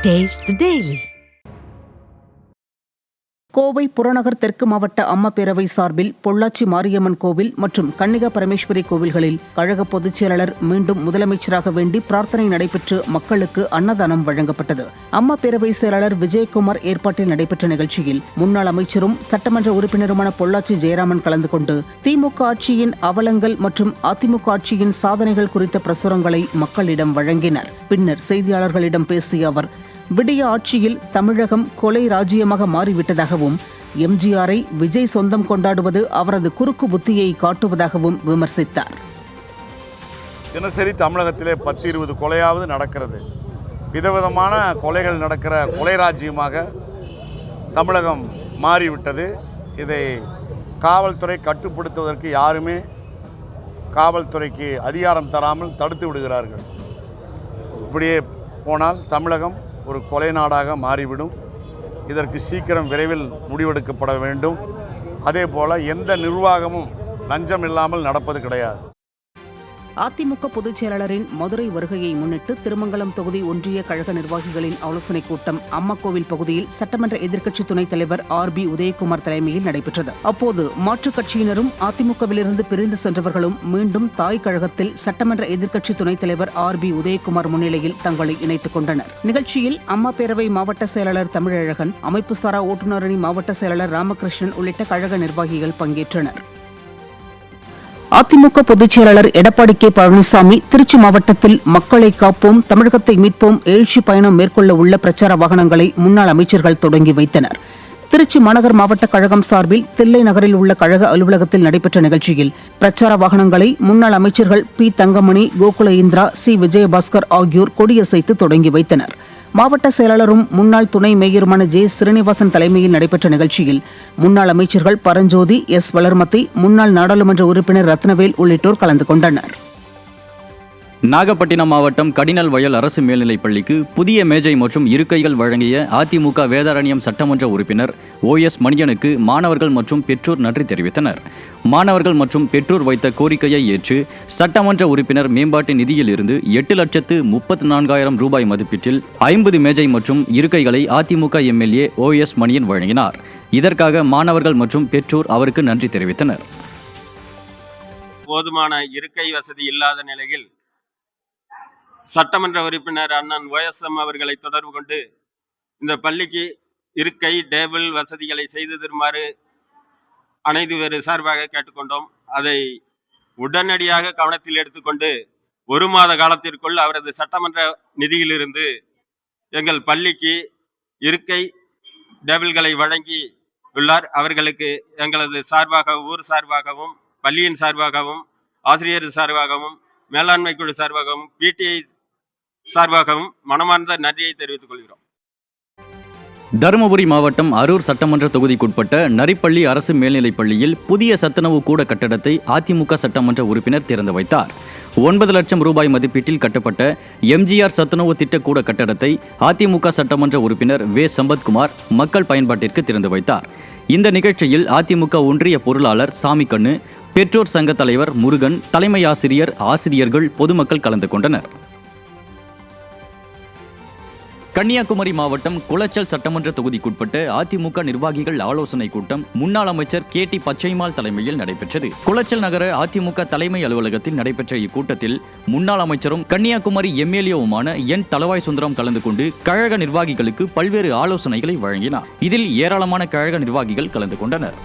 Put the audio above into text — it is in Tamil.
Taste the Daily. கோவை புறநகர் தெற்கு மாவட்ட அம்மா பேரவை சார்பில் பொள்ளாச்சி மாரியம்மன் கோவில் மற்றும் கன்னிகா பரமேஸ்வரி கோவில்களில் கழக பொதுச் செயலாளர் மீண்டும் முதலமைச்சராக வேண்டி பிரார்த்தனை நடைபெற்று மக்களுக்கு அன்னதானம் வழங்கப்பட்டது. அம்மா பேரவை செயலாளர் விஜயகுமார் ஏற்பாட்டில் நடைபெற்ற நிகழ்ச்சியில் முன்னாள் அமைச்சரும் சட்டமன்ற உறுப்பினருமான பொள்ளாச்சி ஜெயராமன் கலந்து கொண்டு திமுக ஆட்சியின் அவலங்கள் மற்றும் அதிமுக ஆட்சியின் சாதனைகள் குறித்த பிரசுரங்களை மக்களிடம் வழங்கினர். பின்னர் செய்தியாளர்களிடம் பேசிய அவர், விடிய ஆட்சியில் தமிழகம் கொலை ராஜ்யமாக மாறிவிட்டதாகவும் எம்ஜிஆரை விஜய் சொந்தம் கொண்டாடுவது அவரது குறுக்கு புத்தியை காட்டுவதாகவும் விமர்சித்தார். தினசரி தமிழகத்திலே 10-20 கொலையாவது நடக்கிறது. விதவிதமான கொலைகள் நடக்கிற கொலை ராஜ்யமாக தமிழகம் மாறிவிட்டது. இதை காவல்துறை கட்டுப்படுத்துவதற்கு யாருமே காவல்துறைக்கு அதிகாரம் தராமல் தடுத்து விடுகிறார்கள். இப்படியே போனால் தமிழகம் ஒரு கொலை நாடாக மாறிவிடும். இதற்கு சீக்கிரம் விரைவில் முடிவெடுக்கப்பட வேண்டும். அதே போல் எந்த நிர்வாகமும் லஞ்சம் இல்லாமல் நடப்பது கிடையாது. அதிமுக பொதுச் செயலாளரின் மதுரை வருகையை முன்னிட்டு திருமங்கலம் தொகுதி ஒன்றிய கழக நிர்வாகிகளின் ஆலோசனைக் கூட்டம் அம்மக்கோவில் பகுதியில் சட்டமன்ற எதிர்க்கட்சி துணைத் தலைவர் RB உதயகுமார் தலைமையில் நடைபெற்றது. அப்போது மாற்றுக் கட்சியினரும் அதிமுகவிலிருந்து பிரிந்து சென்றவர்களும் மீண்டும் தாய் கழகத்தில் சட்டமன்ற எதிர்க்கட்சி துணைத் தலைவர் RB உதயகுமார் முன்னிலையில் தங்களை இணைத்துக் கொண்டனர். நிகழ்ச்சியில் அம்மா பேரவை மாவட்ட செயலாளர் தமிழழகன், அமைப்பு சாரா ஓட்டுநரணி மாவட்ட செயலாளர் ராமகிருஷ்ணன் உள்ளிட்ட கழக நிர்வாகிகள் பங்கேற்றனர். அதிமுக பொதுச் செயலாளர் எடப்பாடி K. பழனிசாமி திருச்சி மாவட்டத்தில் மக்களை காப்போம், தமிழகத்தை மீட்போம் எழுச்சி பயணம் மேற்கொள்ள உள்ள பிரச்சார வாகனங்களை முன்னாள் அமைச்சர்கள் தொடங்கி வைத்தனர். திருச்சி மாநகர் மாவட்ட கழகம் சார்பில் தில்லை நகரில் உள்ள கழக அலுவலகத்தில் நடைபெற்ற நிகழ்ச்சியில் பிரச்சார வாகனங்களை முன்னாள் அமைச்சர்கள் P. தங்கமணி, கோகுல இந்திரா, C. விஜயபாஸ்கர் ஆகியோர் கொடியசைத்து தொடங்கி வைத்தனர். மாவட்ட செயலாளரும் முன்னாள் துணை மேயருமான J. ஸ்ரீனிவாசன் தலைமையில் நடைபெற்ற நிகழ்ச்சியில் முன்னாள் அமைச்சர்கள் பரஞ்சோதி, S. வளர்மதி, முன்னாள் நாடாளுமன்ற உறுப்பினர் ரத்னவேல் உள்ளிட்டோர் கலந்து கொண்டனர். நாகப்பட்டினம் மாவட்டம் கடினல் வயல் அரசு மேல்நிலைப் பள்ளிக்கு புதிய மேஜை மற்றும் இருக்கைகள் வழங்கிய அதிமுக வேதாரண்யம் சட்டமன்ற உறுப்பினர் OS மணியனுக்கு மாணவர்கள் மற்றும் பெற்றோர் நன்றி தெரிவித்தனர். மாணவர்கள் மற்றும் பெற்றோர் வைத்த கோரிக்கையை ஏற்று சட்டமன்ற உறுப்பினர் மேம்பாட்டு நிதியில் இருந்து 8,34,000 ரூபாய் மதிப்பீட்டில் 50 மேஜை மற்றும் இருக்கைகளை அதிமுக MLA OS மணியன் வழங்கினார். இதற்காக மாணவர்கள் மற்றும் பெற்றோர் அவருக்கு நன்றி தெரிவித்தனர். போதுமான இருக்கை வசதி இல்லாத நிலையில் சட்டமன்ற உறுப்பினர் அண்ணன் OSM அவர்களை தொடர்பு கொண்டு இந்த பள்ளிக்கு இருக்கை, டேபிள் வசதிகளை செய்து தருமாறு அனைத்து பேர் சார்பாக கேட்டுக்கொண்டோம். அதை உடனடியாக கவனத்தில் எடுத்துக்கொண்டு 1 மாத காலத்திற்குள் அவரது சட்டமன்ற நிதியிலிருந்து எங்கள் பள்ளிக்கு இருக்கை, டேபிள்களை வழங்கி உள்ளார். அவர்களுக்கு எங்களது சார்பாக, ஊர் சார்பாகவும், பள்ளியின் சார்பாகவும், ஆசிரியர் சார்பாகவும், மேலாண்மை குழு சார்பாகவும், PTI சார்பாகவும் மனமார்ந்த நன்றியை தெரிவித்துக் கொள்கிறோம். தருமபுரி மாவட்டம் அரூர் சட்டமன்ற தொகுதிக்குட்பட்ட நரிப்பள்ளி அரசு மேல்நிலைப் பள்ளியில் புதிய சத்துணவு கூட கட்டடத்தை அதிமுக சட்டமன்ற உறுப்பினர் திறந்து வைத்தார். 9 லட்சம் ரூபாய் மதிப்பீட்டில் கட்டப்பட்ட MGR சத்துணவு திட்ட கூட கட்டடத்தை அதிமுக சட்டமன்ற உறுப்பினர் V. சம்பத்குமார் மக்கள் பயன்பாட்டிற்கு திறந்து வைத்தார். இந்த நிகழ்ச்சியில் அதிமுக ஒன்றிய பொருளாளர் சாமிக்கண்ணு, பெற்றோர் சங்க தலைவர் முருகன், தலைமை ஆசிரியர், ஆசிரியர்கள், பொதுமக்கள் கலந்து கொண்டனர். கன்னியாகுமரி மாவட்டம் குளச்சல் சட்டமன்ற தொகுதிக்குட்பட்ட அதிமுக நிர்வாகிகள் ஆலோசனை கூட்டம் முன்னாள் அமைச்சர் KT பச்சைமால் தலைமையில் நடைபெற்றது. குளச்சல் நகர அதிமுக தலைமை அலுவலகத்தில் நடைபெற்ற இக்கூட்டத்தில் முன்னாள் அமைச்சரும் கன்னியாகுமரி MLA-வுமான N. தளவாய் சுந்தரம் கலந்து கொண்டு கழக நிர்வாகிகளுக்கு பல்வேறு ஆலோசனைகளை வழங்கினார். இதில் ஏராளமான கழக நிர்வாகிகள் கலந்து கொண்டனர்.